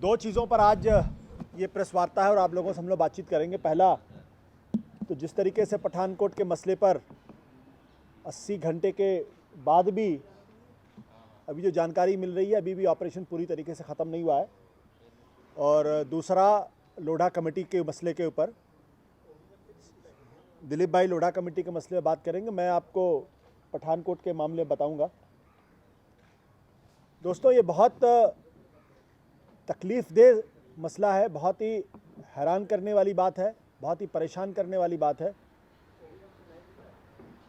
दो चीज़ों पर आज ये प्रेस वार्ता है और आप लोगों से हम लोग बातचीत करेंगे। पहला तो जिस तरीके से पठानकोट के मसले पर 80 घंटे के बाद भी अभी जो जानकारी मिल रही है, अभी भी ऑपरेशन पूरी तरीके से ख़त्म नहीं हुआ है। और दूसरा, लोढ़ा कमेटी के मसले के ऊपर दिलीप भाई लोढ़ा कमेटी के मसले में बात करेंगे। मैं आपको पठानकोट के मामले बताऊंगा। दोस्तों, ये बहुत तकलीफ़देह मसला है, बहुत ही हैरान करने वाली बात है, बहुत ही परेशान करने वाली बात है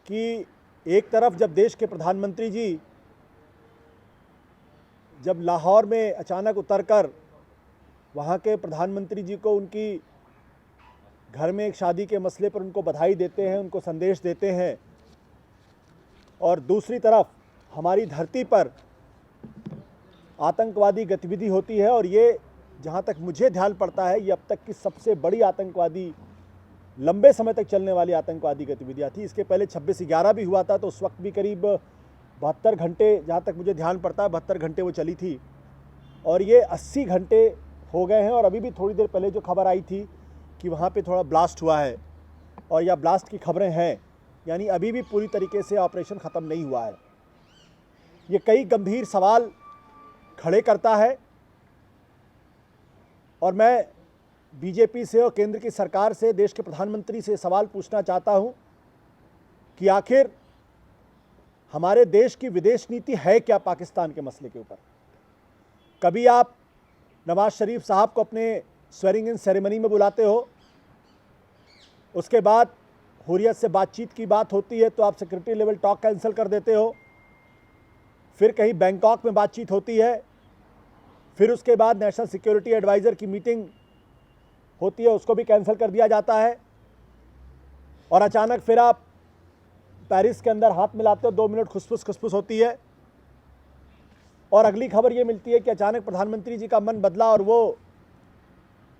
कि एक तरफ जब देश के प्रधानमंत्री जी जब लाहौर में अचानक उतरकर वहाँ के प्रधानमंत्री जी को उनकी घर में एक शादी के मसले पर उनको बधाई देते हैं, उनको संदेश देते हैं, और दूसरी तरफ हमारी धरती पर आतंकवादी गतिविधि होती है। और ये जहाँ तक मुझे ध्यान पड़ता है, ये अब तक की सबसे बड़ी आतंकवादी, लंबे समय तक चलने वाली आतंकवादी गतिविधियाँ थी। इसके पहले 26/11 भी हुआ था, तो उस वक्त भी करीब 72 घंटे, जहाँ तक मुझे ध्यान पड़ता है 72 घंटे वो चली थी। और ये 80 घंटे हो गए हैं। और अभी भी थोड़ी देर पहले जो खबर आई थी कि वहाँ पे थोड़ा ब्लास्ट हुआ है, और या ब्लास्ट की खबरें हैं, यानी अभी भी पूरी तरीके से ऑपरेशन ख़त्म नहीं हुआ है। ये कई गंभीर सवाल खड़े करता है, और मैं बीजेपी से और केंद्र की सरकार से, देश के प्रधानमंत्री से सवाल पूछना चाहता हूं कि आखिर हमारे देश की विदेश नीति है क्या पाकिस्तान के मसले के ऊपर। कभी आप नवाज शरीफ साहब को अपने स्वेरिंग इन सेरेमनी में बुलाते हो, उसके बाद हुर्रियत से बातचीत की बात होती है तो आप सेक्रेटरी लेवल टॉक कैंसिल कर देते हो। फिर कहीं बैंकॉक में बातचीत होती है, फिर उसके बाद नेशनल सिक्योरिटी एडवाइज़र की मीटिंग होती है, उसको भी कैंसिल कर दिया जाता है। और अचानक फिर आप पेरिस के अंदर हाथ मिलाते हो, 2 मिनट खुसफुस होती है, और अगली खबर ये मिलती है कि अचानक प्रधानमंत्री जी का मन बदला और वो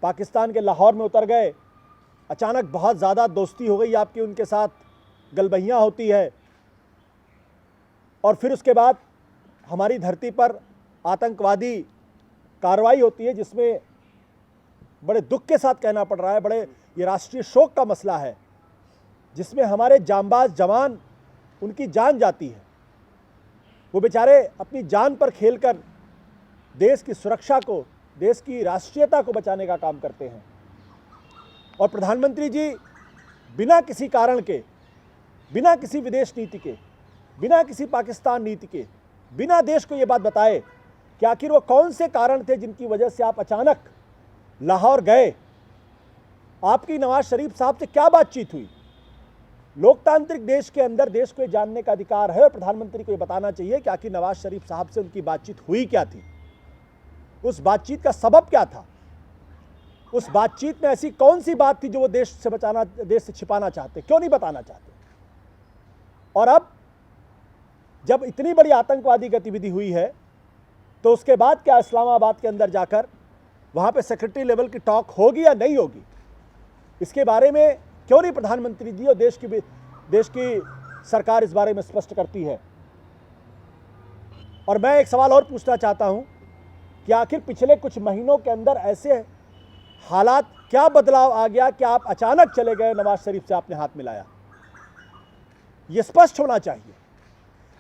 पाकिस्तान के लाहौर में उतर गए। अचानक बहुत ज़्यादा दोस्ती हो गई आपकी उनके साथ, गलबहियाँ होती है, और फिर उसके बाद हमारी धरती पर आतंकवादी कार्रवाई होती है, जिसमें बड़े दुख के साथ कहना पड़ रहा है, बड़े ये राष्ट्रीय शोक का मसला है, जिसमें हमारे जांबाज जवान, उनकी जान जाती है। वो बेचारे अपनी जान पर खेलकर देश की सुरक्षा को, देश की राष्ट्रीयता को बचाने का काम करते हैं। और प्रधानमंत्री जी बिना किसी कारण के, बिना किसी विदेश नीति के, बिना किसी पाकिस्तान नीति के, बिना देश को ये बात बताए कि आखिर वो कौन से कारण थे जिनकी वजह से आप अचानक लाहौर गए। आपकी नवाज शरीफ साहब से क्या बातचीत हुई? लोकतांत्रिक देश के अंदर देश को ये जानने का अधिकार है, और प्रधानमंत्री को ये बताना चाहिए कि आखिर नवाज शरीफ साहब से उनकी बातचीत हुई क्या थी, उस बातचीत का सबब क्या था, उस बातचीत में ऐसी कौन सी बात थी जो वो देश से छिपाना चाहते, क्यों नहीं बताना चाहते। और अब जब इतनी बड़ी आतंकवादी गतिविधि हुई है, तो उसके बाद क्या इस्लामाबाद के अंदर जाकर वहाँ पे सेक्रेटरी लेवल की टॉक होगी या नहीं होगी, इसके बारे में क्यों नहीं प्रधानमंत्री जी और देश की सरकार इस बारे में स्पष्ट करती है। और मैं एक सवाल और पूछना चाहता हूँ कि आखिर पिछले कुछ महीनों के अंदर ऐसे हालात, क्या बदलाव आ गया कि आप अचानक चले गए, नवाज शरीफ से आपने हाथ मिलाया? ये स्पष्ट होना चाहिए,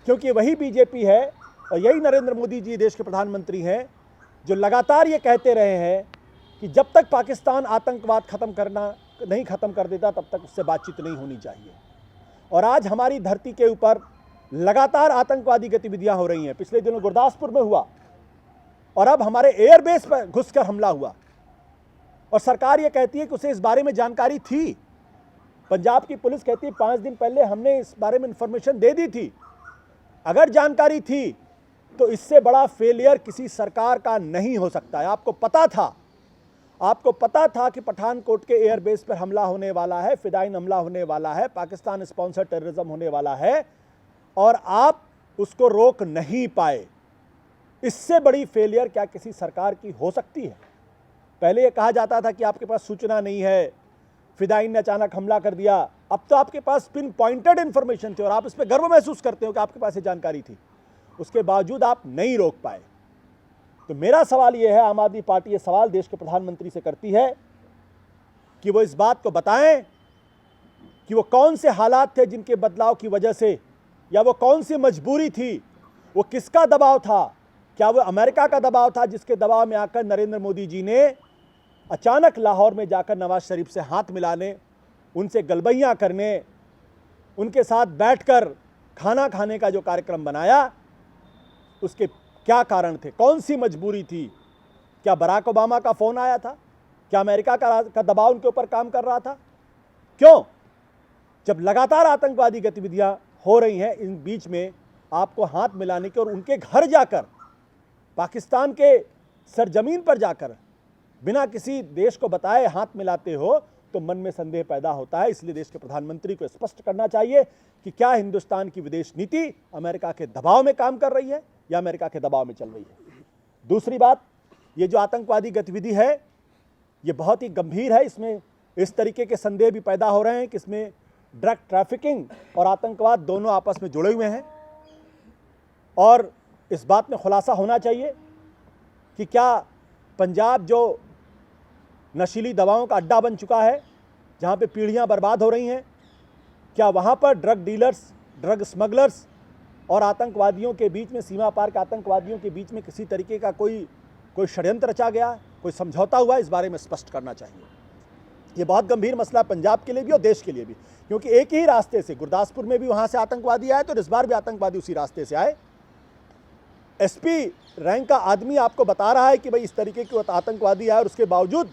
क्योंकि वही बीजेपी है और यही नरेंद्र मोदी जी देश के प्रधानमंत्री हैं जो लगातार ये कहते रहे हैं कि जब तक पाकिस्तान आतंकवाद नहीं ख़त्म कर देता तब तक उससे बातचीत नहीं होनी चाहिए। और आज हमारी धरती के ऊपर लगातार आतंकवादी गतिविधियां हो रही हैं। पिछले दिनों गुरदासपुर में हुआ, और अब हमारे एयरबेस पर घुसकर हमला हुआ, और सरकार ये कहती है कि उसे इस बारे में जानकारी थी। पंजाब की पुलिस कहती है 5 दिन पहले हमने इस बारे में इंफॉर्मेशन दे दी थी। अगर जानकारी थी तो इससे बड़ा फेलियर किसी सरकार का नहीं हो सकता है। आपको पता था कि पठानकोट के एयरबेस पर हमला होने वाला है, फिदाइन हमला होने वाला है, पाकिस्तान स्पॉन्सर टेररिज्म होने वाला है, और आप उसको रोक नहीं पाए। इससे बड़ी फेलियर क्या किसी सरकार की हो सकती है? पहले ये कहा जाता था कि आपके पास सूचना नहीं है, फिदाइन ने अचानक हमला कर दिया। अब तो आपके पास पिन पॉइंटेड इंफॉर्मेशन थी, और आप इस पर गर्व महसूस करते हो कि आपके पास ये जानकारी थी। उसके बावजूद आप नहीं रोक पाए। तो मेरा सवाल यह है, आम आदमी पार्टी ये सवाल देश के प्रधानमंत्री से करती है कि वो इस बात को बताएं कि वो कौन से हालात थे जिनके बदलाव की वजह से, या वो कौन सी मजबूरी थी, वो किसका दबाव था, क्या वो अमेरिका का दबाव था जिसके दबाव में आकर नरेंद्र मोदी जी ने अचानक लाहौर में जाकर नवाज शरीफ से हाथ मिलाने, उनसे गलबैयाँ करने, उनके साथ बैठकर खाना खाने का जो कार्यक्रम बनाया, उसके क्या कारण थे, कौन सी मजबूरी थी? क्या बराक ओबामा का फ़ोन आया था? क्या अमेरिका का दबाव उनके ऊपर काम कर रहा था? क्यों? जब लगातार आतंकवादी गतिविधियां हो रही हैं, इन बीच में आपको हाथ मिलाने की और उनके घर जाकर, पाकिस्तान के सरजमीन पर जाकर बिना किसी देश को बताए हाथ मिलाते हो तो मन में संदेह पैदा होता है। इसलिए देश के प्रधानमंत्री को स्पष्ट करना चाहिए कि क्या हिंदुस्तान की विदेश नीति अमेरिका के दबाव में काम कर रही है या अमेरिका के दबाव में चल रही है। दूसरी बात, ये जो आतंकवादी गतिविधि है ये बहुत ही गंभीर है। इसमें इस तरीके के संदेह भी पैदा हो रहे हैं कि इसमें ड्रग ट्रैफिकिंग और आतंकवाद दोनों आपस में जुड़े हुए हैं, और इस बात में खुलासा होना चाहिए कि क्या पंजाब जो नशीली दवाओं का अड्डा बन चुका है, जहाँ पे पीढ़ियाँ बर्बाद हो रही हैं, क्या वहाँ पर ड्रग डीलर्स, ड्रग स्मगलर्स और आतंकवादियों के बीच में, सीमा पार के आतंकवादियों के बीच में किसी तरीके का कोई षड्यंत्र रचा गया, कोई समझौता हुआ? इस बारे में स्पष्ट करना चाहिए। ये बहुत गंभीर मसला पंजाब के लिए भी और देश के लिए भी, क्योंकि एक ही रास्ते से, गुरदासपुर में भी वहाँ से आतंकवादी आए तो इस बार भी आतंकवादी उसी रास्ते से आए। एसपी रैंक का आदमी आपको बता रहा है कि भाई इस तरीके के आतंकवादी आए और उसके बावजूद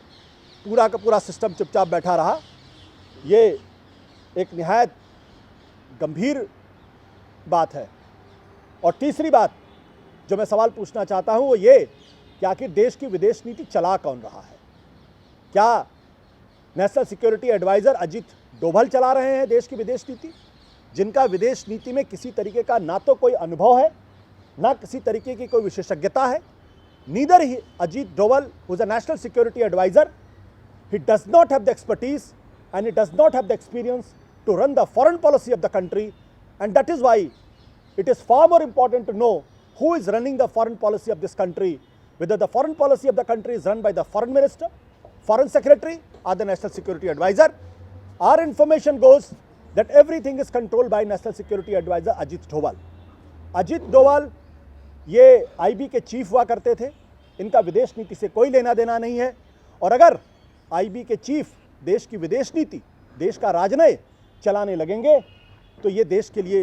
पूरा का पूरा सिस्टम चुपचाप बैठा रहा। ये एक निहायत गंभीर बात है। और तीसरी बात जो मैं सवाल पूछना चाहता हूं वो ये कि आखिर देश की विदेश नीति चला कौन रहा है? क्या national security adviser Ajit Doval चला रहे हैं देश की विदेश नीति, जिनका विदेश नीति में किसी तरीके का ना तो कोई अनुभव है, ना किसी तरीके की कोई विशेषज्ञता है? Neither he Ajit Doval, who is a national security adviser, he does not have the expertise and he does not have the experience to run the foreign policy of the country, and that is why it is far more important to know who is running the foreign policy of this country, whether the foreign policy of the country is run by the foreign minister, foreign secretary or the national security advisor. Our information goes that everything is controlled by national security advisor Ajit Doval. Ajit Doval ये IB के chief हुआ करते थे, इनका विदेश नीति से कोई लेना देना नहीं है, और अगर आईबी के चीफ देश की विदेश नीति, देश का राजनय चलाने लगेंगे तो ये देश के लिए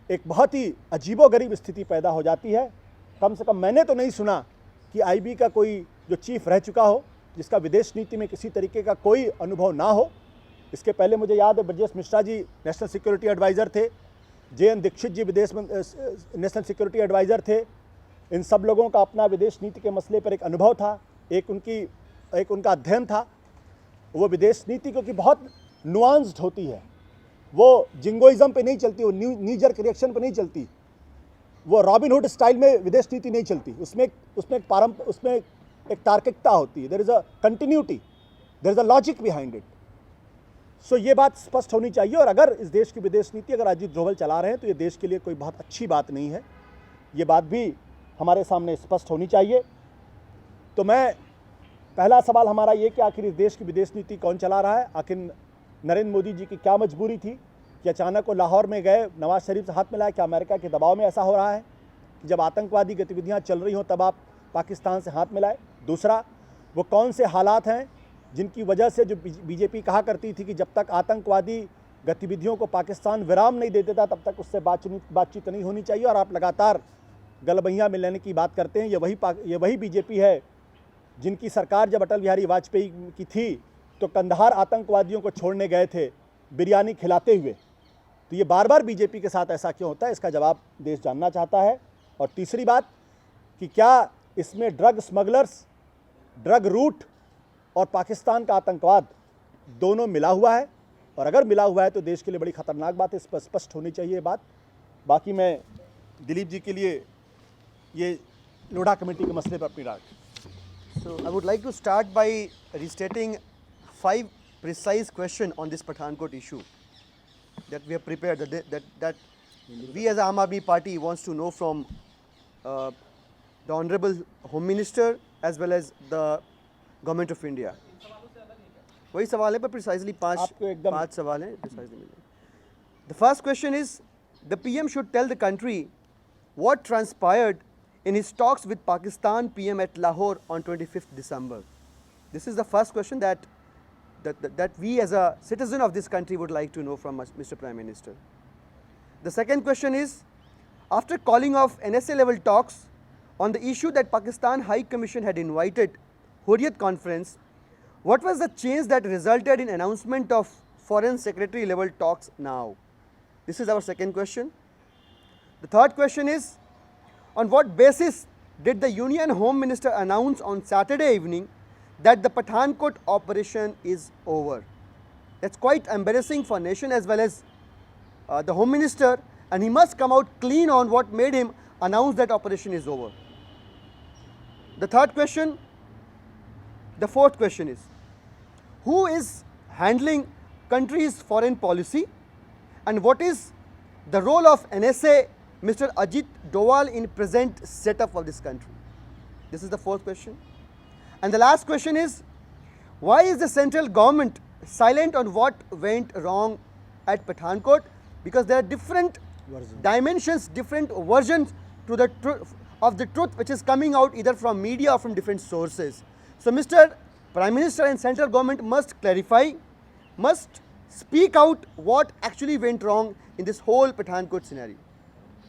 एक बहुत ही अजीबोगरीब स्थिति पैदा हो जाती है। कम से कम मैंने तो नहीं सुना कि आईबी का कोई जो चीफ रह चुका हो जिसका विदेश नीति में किसी तरीके का कोई अनुभव ना हो। इसके पहले मुझे याद है Brajesh Mishra ji national security adviser थे, JN दीक्षित जी नेशनल सिक्योरिटी एडवाइज़र थे। इन सब लोगों का अपना विदेश नीति के मसले पर एक अनुभव था, एक उनका अध्ययन था। वो विदेश नीति क्योंकि बहुत नुआंस्ड होती है, वो जिंगोइज्म पे नहीं चलती, वो नी-जर्क रिएक्शन पे नहीं चलती, वो रॉबिन हुड स्टाइल में विदेश नीति नहीं चलती। उसमें एक तार्किकता होती है, there is a continuity, there is a logic behind it. So ये बात स्पष्ट होनी चाहिए। और अगर इस देश की विदेश नीति अगर अजीत डोभाल चला रहे हैं तो ये देश के लिए कोई बहुत अच्छी बात नहीं है, ये बात भी हमारे सामने स्पष्ट होनी चाहिए। तो मैं पहला सवाल हमारा ये कि आखिर इस देश की विदेश नीति कौन चला रहा है? आखिर नरेंद्र मोदी जी की क्या मजबूरी थी कि अचानक वो लाहौर में गए, नवाज शरीफ से हाथ मिलाया? क्या अमेरिका के दबाव में ऐसा हो रहा है कि जब आतंकवादी गतिविधियां चल रही हों तब आप पाकिस्तान से हाथ मिलाए? दूसरा, वो कौन से हालात हैं जिनकी वजह से जो बीजेपी कहा करती थी कि जब तक आतंकवादी गतिविधियों को पाकिस्तान विराम नहीं दे देता तब तक उससे बातचीत नहीं होनी चाहिए, और आप लगातार गलबैयाँ मिलने की बात करते हैं। ये वही बीजेपी है जिनकी सरकार जब अटल बिहारी वाजपेयी की थी तो कंधार आतंकवादियों को छोड़ने गए थे बिरयानी खिलाते हुए। तो ये बार बार बीजेपी के साथ ऐसा क्यों होता है, इसका जवाब देश जानना चाहता है। और तीसरी बात कि क्या इसमें ड्रग स्मगलर्स, ड्रग रूट और पाकिस्तान का आतंकवाद दोनों मिला हुआ है, और अगर मिला हुआ है तो देश के लिए बड़ी ख़तरनाक बात है, इस पर स्पष्ट होनी चाहिए बात। बाकी मैं दिलीप जी के लिए ये लोढ़ा कमेटी के मसले पर अपनी राय। So I would like to start by restating 5 precise questions on this Pathankot issue that we have prepared, that we as Aam Aadmi Party wants to know from the Honorable Home Minister as well as the Government of India. वही सवाल है पर precisely आपको एकदम- पांच सवाल हैं precisely मिले. The first question is, the PM should tell the country what transpired in his talks with Pakistan PM at Lahore on 25th December. This is the first question that we as a citizen of this country would like to know from us, Mr. Prime Minister. The second question is, after calling off NSA level talks on the issue that Pakistan High Commission had invited Hurriyat Conference, what was the change that resulted in announcement of Foreign Secretary level talks now? This is our second question. The third question is, on what basis did the Union Home Minister announce on Saturday evening that the Pathankot operation is over? That's quite embarrassing for nation as well as the Home Minister, and he must come out clean on what made him announce that operation is over. The third question, the fourth question is, who is handling country's foreign policy and what is the role of NSA, Mr. Ajit Doval, in present setup of this country? This is the fourth question. And the last question is, why is the central government silent on what went wrong at Pathankot? Because there are different dimensions, different versions to the of the truth which is coming out either from media or from different sources. So Mr. Prime Minister and central government must clarify, must speak out what actually went wrong in this whole Pathankot scenario.